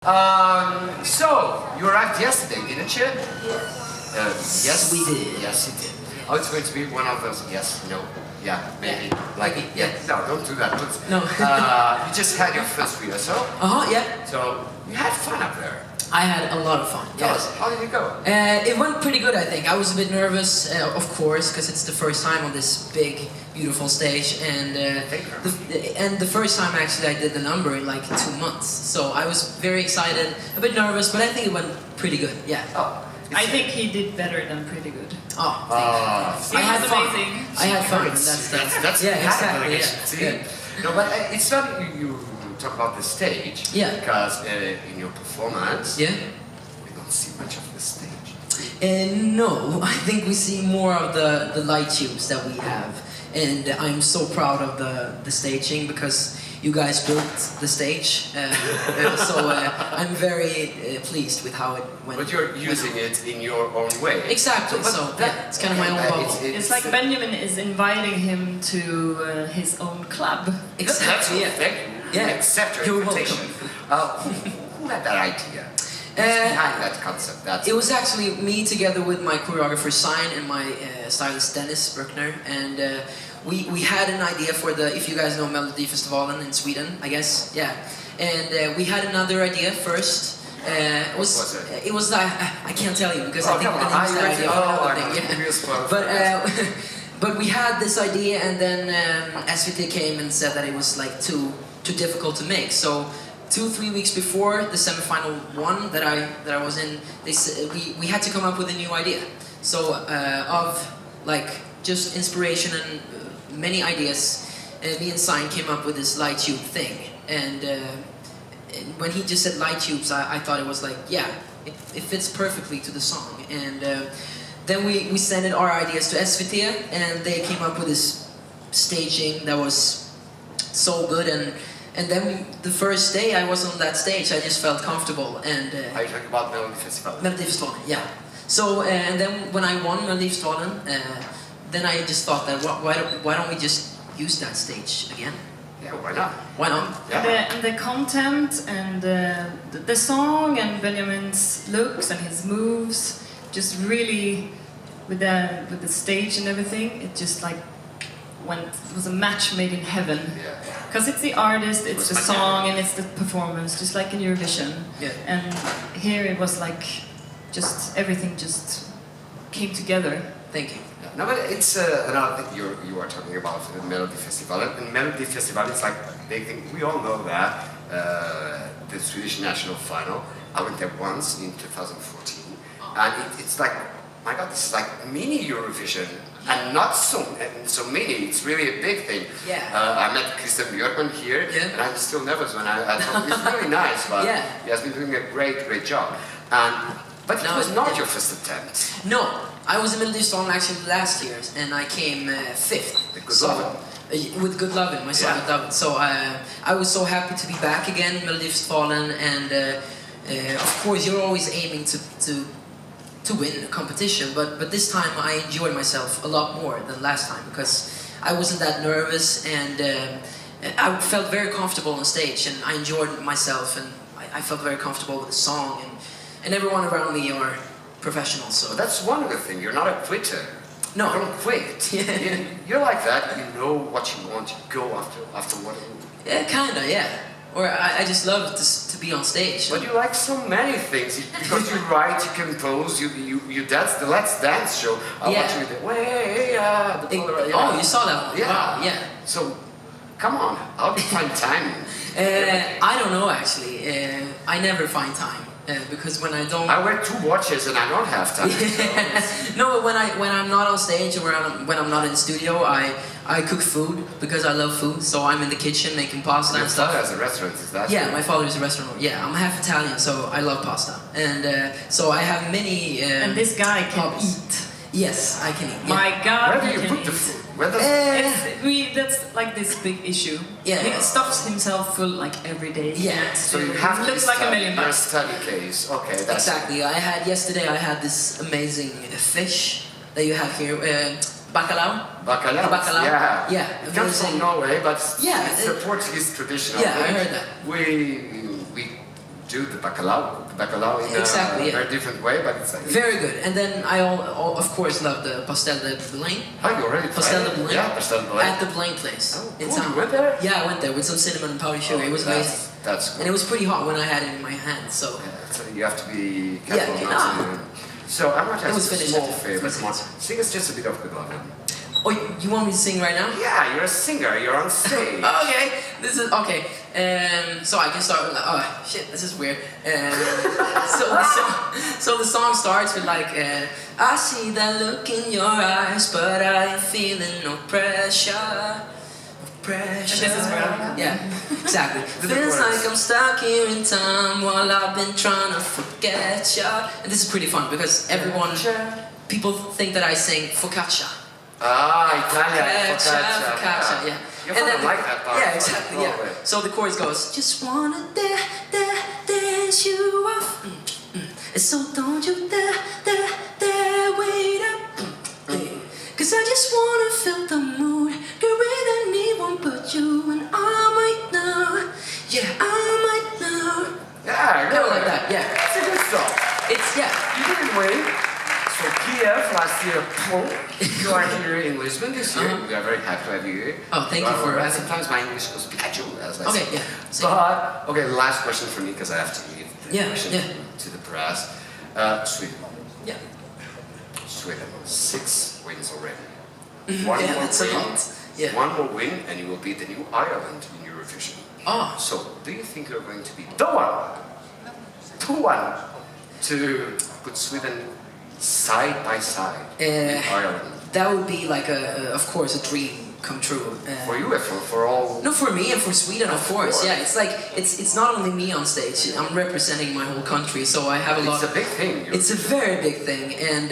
So, you arrived yesterday, didn't you? Yes. Yes, we did. Yes, you did. Oh, it's going to be one of those, yes, no, yeah, maybe, like, yeah, no, don't do that, please. No. You just had your first rehearsal. Yeah. So, you had fun up there. I had a lot of fun. Tell Yes. us, how did it go? It went pretty good, I think. I was a bit nervous, of course, because it's the first time on this big, beautiful stage, and the first time actually I did the number in like 2 months. So I was very excited, a bit nervous, but I think it went pretty good. Yeah. Oh, I think he did better than pretty good. Oh, thank you. It I had was fun. amazing. I had fun. That's yeah, exactly. See? Yeah. No, but it's not you talk about the stage. Yeah. Because in your performance, Yeah. we don't see much of the stage. No, I think we see more of the light tubes that we have, and I'm so proud of the staging because you guys built the stage, so I'm very pleased with how it went. But you're using it in your own way. Exactly. So yeah, it's kind of my own bubble. It's like Benjamin is inviting him to his own club. Exactly. That's thank you. Yeah. Accept your You're invitation. Who had that idea? Behind that concept? It was actually me together with my choreographer Sign and my stylist Dennis Bruckner, and we had an idea for the, if you guys know Melodifestivalen in Sweden, I guess, yeah. And we had another idea first. It was I can't tell you because I think we're gonna use that idea for another thing. But we had this idea, and then SVT came and said that it was like too difficult to make. So 2-3 weeks before the semifinal one that I was in, they said we had to come up with a new idea. So of like just inspiration and many ideas, me and Sign came up with this light tube thing. And when he just said light tubes, I thought it was like, yeah, it fits perfectly to the song. And then we sent our ideas to SVT, and they came up with this staging that was so good. And then the first day I was on that stage, I just felt comfortable. And are you talking about Melodifestivalen? Melodifestivalen, yeah. So and then when I won Melodifestivalen, then I just thought that why don't we just use that stage again? Yeah, why not? Why not? Yeah. The content and the song and Benjamin's looks and his moves, just really with the stage and everything, it just like it was a match made in heaven. Because it's the artist, it's the song, and it's the performance, just like in Eurovision. Yeah. And here it was like just everything just came together. Thank you. No, but it's another thing you are talking about, the Melodifestivalen. And Melodifestivalen is like a big thing. We all know that the Swedish national final. I went there once in 2014, and it's like, my God, this is like mini Eurovision, and not so mini. It's really a big thing. Yeah. I met Christian Björkman here, and I'm still nervous when I thought he's really nice, but he has been doing a great job. But it was not your first attempt. No, I was in Melodifestivalen actually last year, and I came 5th. With Good Lovin', my song Good Lovin'. So I was so happy to be back again in Melodifestivalen, and of course you're always aiming to win a competition, but this time I enjoyed myself a lot more than last time because I wasn't that nervous, and I felt very comfortable on stage, and I enjoyed myself, and I felt very comfortable with the song, and everyone around me are professionals. So that's one other thing. You're not a quitter. No, you don't quit. You're like that. You know what you want. You go after what. Yeah, kinda. Yeah. Or I just love to be on stage. But you like so many things because you write, you compose, you dance. The Let's Dance show. I watch you the way. Oh, you saw that one? Yeah. Wow, yeah. So, come on. How do you find time? I don't know actually. I never find time. Because when I don't, I wear 2 watches and I don't have time. So no, but when I'm not on stage or when I'm not in the studio, I cook food because I love food. So I'm in the kitchen making pasta and stuff. Your father has a restaurant, is that? Yeah, my father is a restaurant. Yeah, I'm half Italian, so I love pasta, and so I have many. And this guy can eat. Yes, I can eat. Yeah. My God, where do you put the food? That's like this big issue. Yeah. He stuffs himself full like every day. Yeah. So you have to looks like $1 million. Your study case. Okay, that's exactly. Yesterday I had this amazing fish that you have here. Bacalhau. Bacalhau. Yeah. Yeah. It comes from Norway, but yeah, it's a Portuguese traditional. Yeah, I heard that. We do the bacalhau in Exactly, a very different way, but it's like... Very good. And then I of course love the pastel de Belém. Oh, you already tried Pastel de it? Belém. Yeah, pastel de Belém. At the Belém place. Oh, in cool. town. You went there? Yeah, I went there with some cinnamon and powdered sugar. It was amazing. That's cool. And it was pretty hot when I had it in my hand, so... Yeah, so you have to be careful not to... So I want to It was ask a finished small after favor. 3 Come on, seconds. sing us just a bit of Good Love. Oh, you want me to sing right now? Yeah, you're a singer, you're on stage. Okay, this is okay. So I can start with like, oh shit, this is weird. So the song starts with like, I see that look in your eyes, but I ain't feeling no pressure. Pressure. And this is where Yeah, exactly. Feels like I'm stuck here in time while I've been trying to forget ya. And this is pretty fun because people think that I sing focaccia. Ah, Italian. Focaccia, yeah. You And kind of then like that part. Yeah, exactly, yeah. So the chorus goes, just wanna dance you off. And so don't you dare wait up. Cause I just wanna feel the mood. You're with anyone but you, and I might know. Yeah, I might know. Yeah, Kind of like that, yeah. It's a good song. It's, yeah. You didn't win. So Kiev last year, you are here in Lisbon this year. We are very happy to have you here. Oh, thank you for having me. Sometimes my English goes Pikachu, as I Okay, say. yeah. Same. But, okay, last question for me, because I have to give the Yeah, question yeah. to the press. Sweden. Yeah. Sweden, 6 wins already. One Yeah, more that's a win. lot. Yeah. One more win, and you will be the new Ireland in Eurovision. Oh. So, do you think you're going to be the one to put Sweden side by side in Ireland? That would be like of course, a dream come true. For you, for all. No, for me and for Sweden, of course. Yeah, it's like it's not only me on stage. I'm representing my whole country, so I have a lot. It's a big thing. It's a very big thing, and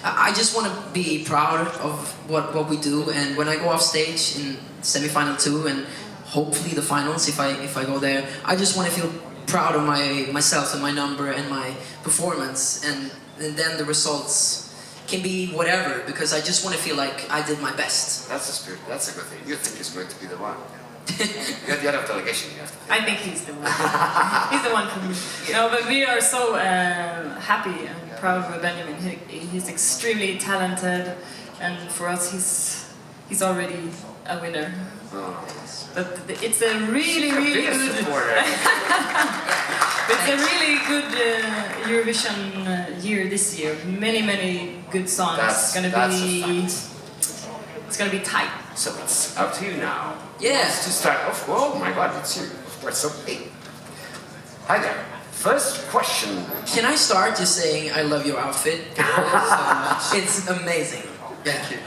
I just want to be proud of what we do. And when I go off stage in semi-final 2 and hopefully the finals, if I go there, I just want to feel proud of myself and my number and my performance, and then the results can be whatever, because I just want to feel like I did my best. That's the spirit. That's a good thing. You think he's going to be the one? You're the head of delegation. You have to think. I think he's the one. He's the one for me. No, but we are so happy and proud of Benjamin. He's extremely talented, and for us, he's already a winner. Oh. But it's a really good. It's a really good Eurovision year this year. Many good songs. That's a It's gonna be tight. So it's up to you now. Yeah. To start off. Oh my God, it's you. Of course, so big. Hi there. First question. Can I start just saying I love your outfit so much? It's amazing. Thank you.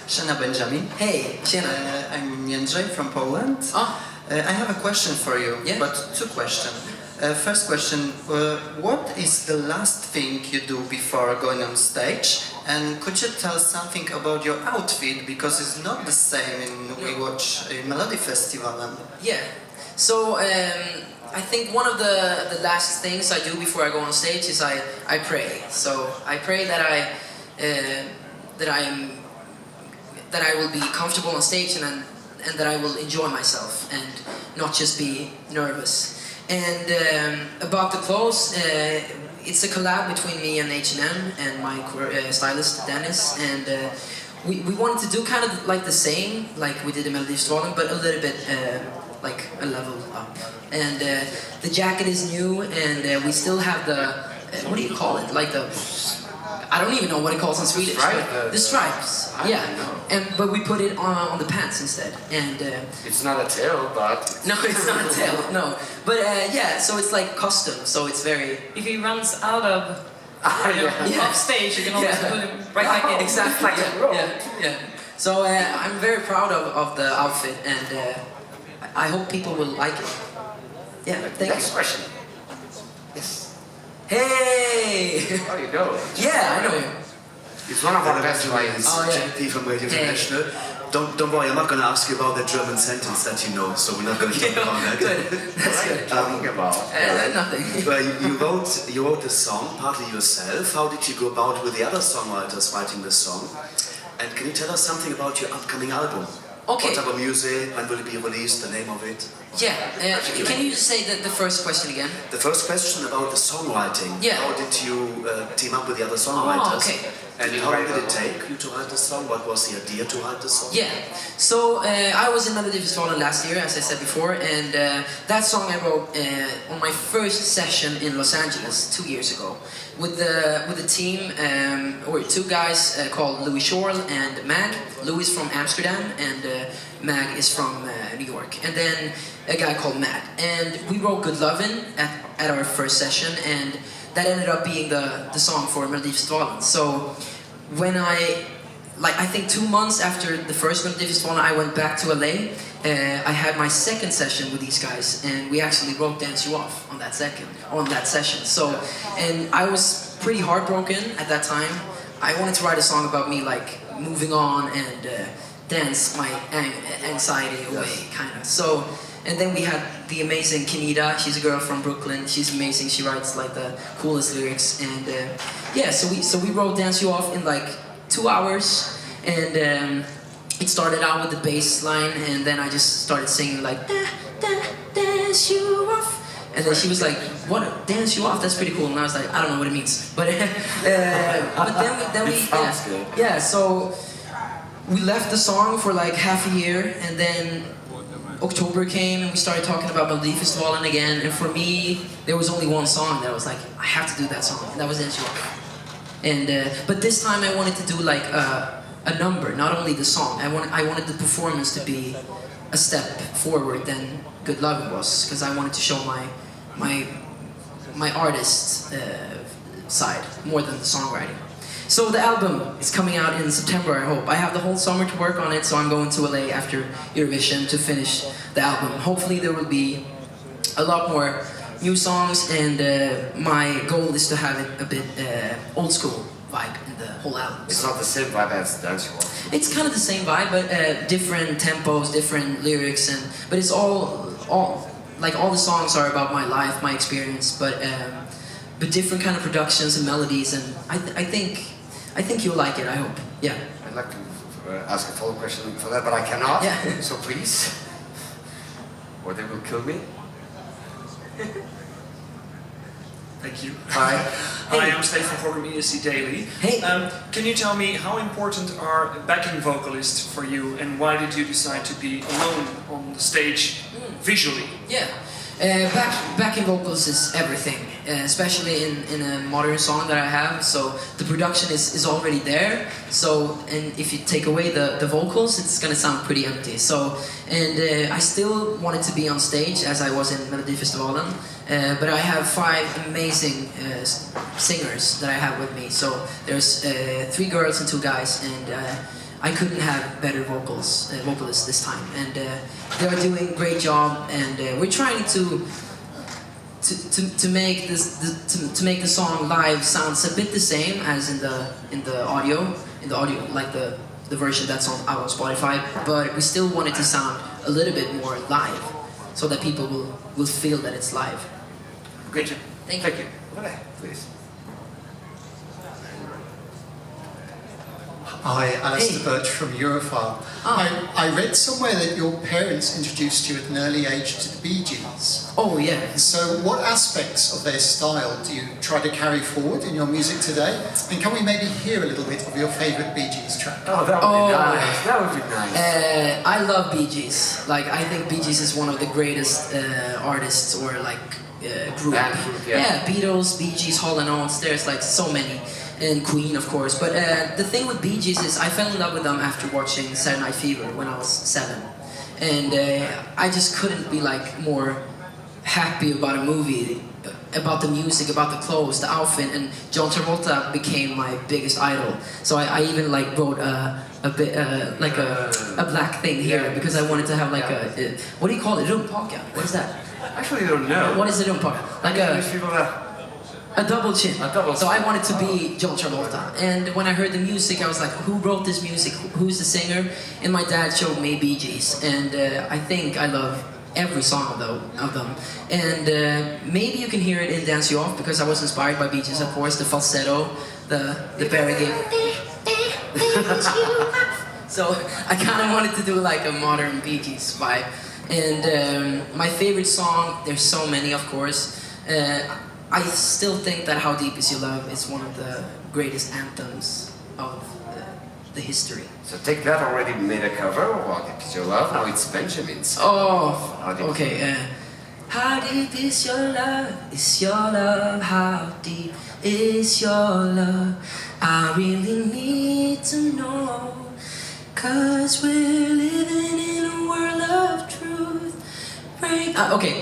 Shana Benjamin. Hey, Sienna. I'm Jędrzej from Poland. Oh. I have a question for you, Yeah. but 2 questions. First question, what is the last thing you do before going on stage? And could you tell something about your outfit, because it's not the same we watch a Melody Festival. Yeah. So I think one of the last things I do before I go on stage is I pray. So I pray that I will be comfortable on stage and that I will enjoy myself and not just be nervous. And about the clothes, it's a collab between me and H&M and my stylist Dennis, and we wanted to do kind of like the same, like we did in Melodifestivalen, but a little bit like a level up. And the jacket is new, and we still have the what do you call it? Like the I don't even know what it calls in Swedish. The stripes. Yeah. But we put it on the pants instead. And it's not a tail, but no, it's not a tail. No. But yeah, so it's like custom. So it's very. If he runs out of off stage, you can always put him right back in. Exactly. Yeah. So I'm very proud of the outfit, and I hope people will like it. Yeah. Thank Next you. question. Yes. Hey! Oh, you know. Yeah, I know you. It's one of our best lines. Oh, yeah. JP from Radio Hey. International. Don't worry, I'm not going to ask you about that German sentence that you know, so we're not going to talk about that. Good. That's good. Talking about. Nothing. Well, you wrote the song partly yourself. How did you go about with the other songwriters writing the song? And can you tell us something about your upcoming album? Okay. What type of music? When will it be released? The name of it? Yeah, can you just say the first question again? The first question about the songwriting. Yeah. How did you team up with the other songwriters? Oh, okay. And how long did it take you to write the song? What was the idea to write the song? Yeah, so I was in Melodifestivalen last year, as I said before, and that song I wrote on my first session in Los Angeles 2 years ago with a team, or two guys called Louis Schorl and Mag. Louis from Amsterdam and Mag is from New York, and then a guy called Matt. And we wrote Good Lovin' at our first session, and that ended up being the song for Melodifestivalen. So when I think 2 months after the first Melodifestivalen, I went back to LA. I had my second session with these guys, and we actually wrote Dance You Off on that session. So, and I was pretty heartbroken at that time. I wanted to write a song about me like moving on and dance my anxiety away, kind of. So. And then we had the amazing Kenita. She's a girl from Brooklyn. She's amazing. She writes like the coolest lyrics. And yeah, so we wrote "Dance You Off" in like 2 hours. And it started out with the bass line, and then I just started singing like "Dance You Off." And then she was like, "What? Dance you off? That's pretty cool." And I was like, "I don't know what it means." But then we yeah. So we left the song for like half a year, and then October came and we started talking about Melodifestivalen again, and for me there was only one song that was like, I have to do that song, and that was Dance You Off. And but this time I wanted to do like a number, not only the song. I wanted the performance to be a step forward than Good Lovin' was, because I wanted to show my artist side more than the songwriting. So the album is coming out in September, I hope. I have the whole summer to work on it, so I'm going to LA after Eurovision to finish the album. Hopefully there will be a lot more new songs, and my goal is to have it a bit old school vibe in the whole album. It's not the same vibe as Dance You Off. It's kind of the same vibe, but different tempos, different lyrics, but it's all the songs are about my life, my experience, but different kind of productions and melodies, and I think you'll like it, I hope. Yeah. I'd like to ask a follow-up question for that, but I cannot. Yeah. So please, or they will kill me. Thank you. Hi. Hi, I'm Stefan from ESC Daily. Hey. Can you tell me how important are backing vocalists for you, and why did you decide to be alone on the stage visually? Yeah. Backing vocals is everything, especially in a modern song that I have. So the production is already there. So, and if you take away the vocals, it's gonna sound pretty empty. So, and I still wanted to be on stage as I was in Melodifestivalen, but I have 5 amazing singers that I have with me. So there's 3 girls and 2 guys, and I couldn't have better vocalists this time, and they are doing a great job. And we're trying to make the song live sounds a bit the same as in the audio, like the version that's out on Spotify. But we still want it to sound a little bit more live, so that people will feel that it's live. Great. Thank you. Okay, please. Hi, Alistair Birch from Europhile. I read somewhere that your parents introduced you at an early age to the Bee Gees. Oh yeah. So what aspects of their style do you try to carry forward in your music today? And can we maybe hear a little bit of your favourite Bee Gees track? Oh, that would be nice. That would be nice. I love Bee Gees. Like, I think Bee Gees is one of the greatest artists, or like group. Yeah, Beatles, Bee Gees, Hall & Oates. There's like so many. And Queen, of course. But the thing with Bee Gees is I fell in love with them after watching Saturday Night Fever when I was 7. And I just couldn't be like more happy about a movie, about the music, about the clothes, the outfit, and John Travolta became my biggest idol. So I even like wrote a bit like a black thing here, because I wanted to have like a what do you call it? Rumpaka? What is that? Actually, I don't know. What is a rumpaka? Like a double chin. So I wanted to be John Travolta. And when I heard the music, I was like, who wrote this music? Who's the singer? And my dad showed me Bee Gees. And I think I love every song of them. And maybe you can hear it in Dance You Off, because I was inspired by Bee Gees, of course. The falsetto, the barricade. So I kind of wanted to do like a modern Bee Gees vibe. And my favorite song, there's so many of course. I still think that How Deep Is Your Love is one of the greatest anthems of the history. So Take That already made a cover of How Deep Is Your Love, now it's Benjamin's. Oh, okay. How deep is your love? Is your love? How deep is your love? I really need to know. 'Cause we're living in a world of truth. Okay.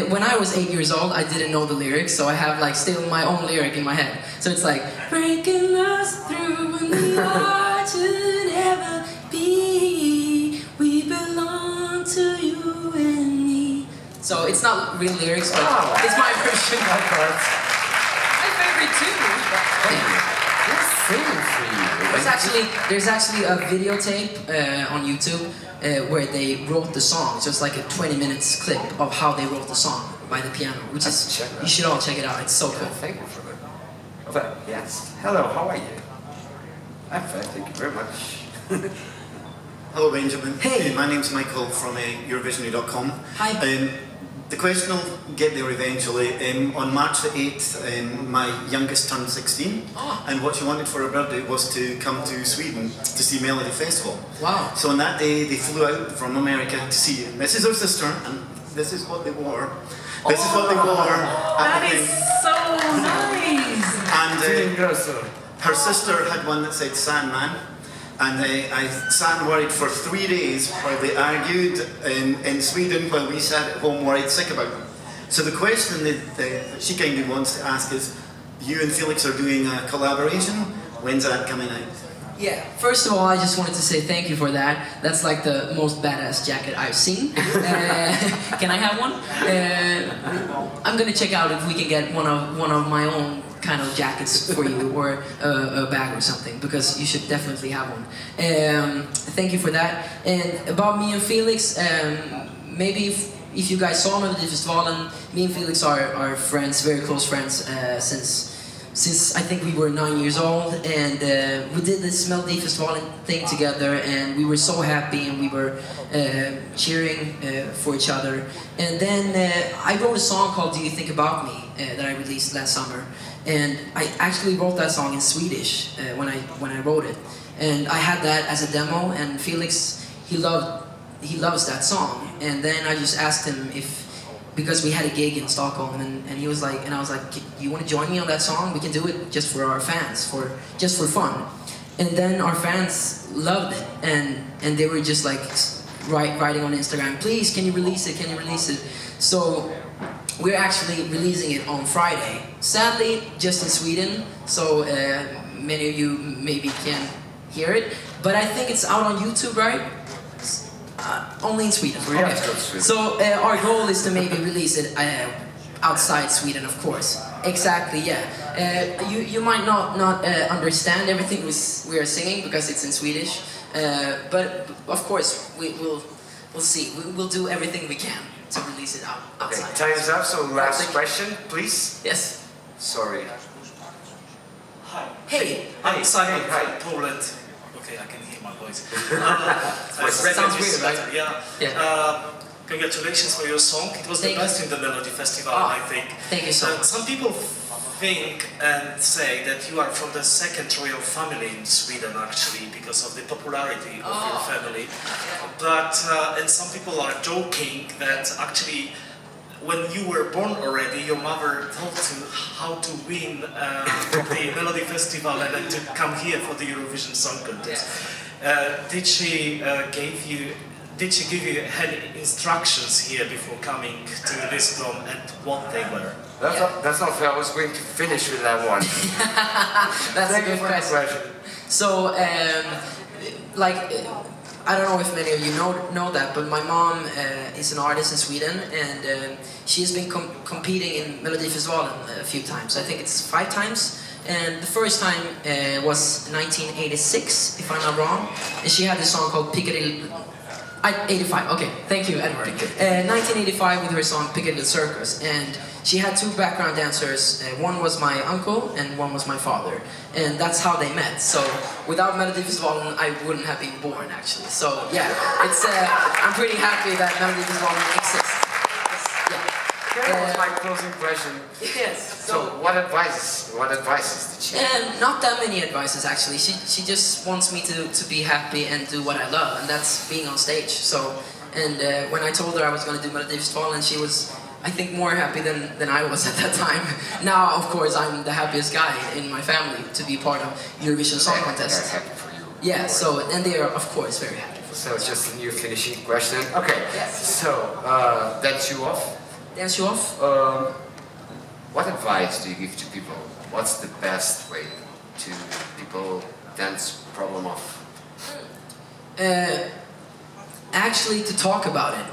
When I was 8 years old, I didn't know the lyrics, so I have like still my own lyric in my head. So it's like, breaking us through when we are to never be. We belong to you and me. So it's not real lyrics, but it's my version. My favorite too. There's actually a videotape on YouTube where they wrote the song. It's just like a 20 minutes clip of how they wrote the song by the piano, which is, you should all check it out. It's so cool. Thank you for that. Yes. Hello, how are you? I'm fine, thank you very much. Hello, Benjamin. Hey. My name's Michael from Eurovision.com. Hi. The question will get there eventually. On March the 8th, my youngest turned 16, and what she wanted for her birthday was to come to Sweden to see Melody Festival. Wow. So on that day, they flew out from America to see you. This is her sister, and this is what they wore. This is what they wore at That the is thing. so nice. And Ingrosso. her sister had one that said Sandman. And I sat and worried for 3 days while they argued in Sweden while we sat at home worried sick about them. So the question that she kindly wants to ask is, you and Felix are doing a collaboration, when's that coming out? Yeah, first of all, I just wanted to say thank you for that. That's like the most badass jacket I've seen. Can I have one? I'm gonna check out if we can get one of my own kind of jackets for you, or a bag or something, because you should definitely have one. Thank you for that. And about me and Felix, maybe if you guys saw Melody Festivalen, me and Felix are friends, very close friends, since I think we were 9 years old, and we did this Melody Festivalen thing together, and we were so happy, and we were cheering for each other. And then I wrote a song called Do You Think About Me that I released last summer, and I actually wrote that song in Swedish when I wrote it, and I had that as a demo, and Felix, he loves that song, and then I just asked him because we had a gig in Stockholm, and he was like, and I was like, you want to join me on that song? We can do it just for our fans, just for fun. And then our fans loved it, and they were just like writing on Instagram, please, can you release it? Can you release it? So we're actually releasing it on Friday. Sadly, just in Sweden, so many of you maybe can't hear it, but I think it's out on YouTube, right? Only in Sweden. Okay. So our goal is to maybe release it outside Sweden, of course. Exactly, yeah. You might not understand everything we are singing because it's in Swedish, but of course we'll see. We'll do everything we can to release it outside. Okay, time is up. So last question, please. Yes. Sorry. Hi. Hey. I'm Simon Hi. from Poland. Okay, I can hear my voice. Sounds weird, right? Yeah. Congratulations for your song. It was the best in the Melody Festival, I think. Thank you so much. Some people think and say that you are from the second royal family in Sweden, actually, because of the popularity of your family. But and some people are joking that actually, when you were born already, your mother told you how to win the Melody Festival and then to come here for the Eurovision Song Contest. Did she give you any instructions here before coming to Lisbon, and what they were? That's not fair. I was going to finish with that one. That's a good question. So, I don't know if many of you know that, but my mom is an artist in Sweden, and she's been competing in Melody Festivalen a few times. I think it's 5 times. And the first time was 1986, if I'm not wrong, and she had this song called Piccadilly. 85, okay, thank you, Edward. 1985 with her song Piccadilly Circus, and she had two background dancers. One was my uncle and one was my father, and that's how they met. So without Melodifestivalen, I wouldn't have been born actually. So yeah, it's I'm pretty happy that Melodifestivalen exists. That was my closing question. Yes. So what advices did she have? Not that many advices actually. She just wants me to be happy and do what I love, and that's being on stage. So, and when I told her I was going to do Melodifestivalen, she was, I think, more happy than I was at that time. Now, of course, I'm the happiest guy in my family to be part of Eurovision Song Contest. They're happy for you. Yeah. So, and they are, of course, very happy. So it's just a new finishing question. Okay. Yes. So that's you off. Dance you off? What advice do you give to people? What's the best way to people dance problem off? Actually, to talk about it.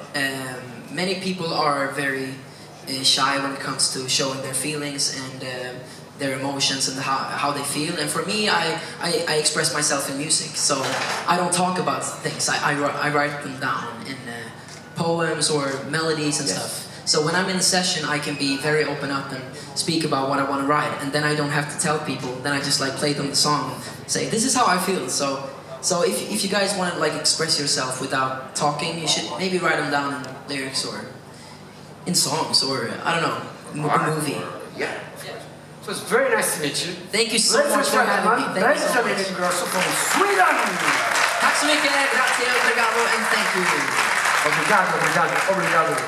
Many people are very shy when it comes to showing their feelings and their emotions and how they feel. And for me, I express myself in music, so I don't talk about things. I write them down in poems or melodies and stuff. So when I'm in a session, I can be very open up and speak about what I want to write, and then I don't have to tell people. Then I just like play them the song and say, this is how I feel. So if you guys want to like express yourself without talking, you should maybe write them down in lyrics or in songs or I don't know, a movie. Yeah. So it's very nice to meet you. Thank you so much for having me. Thank you so much. Ingrosso from Sweden. Tack så mycket, grazie, obrigado, and thank you. Obrigado.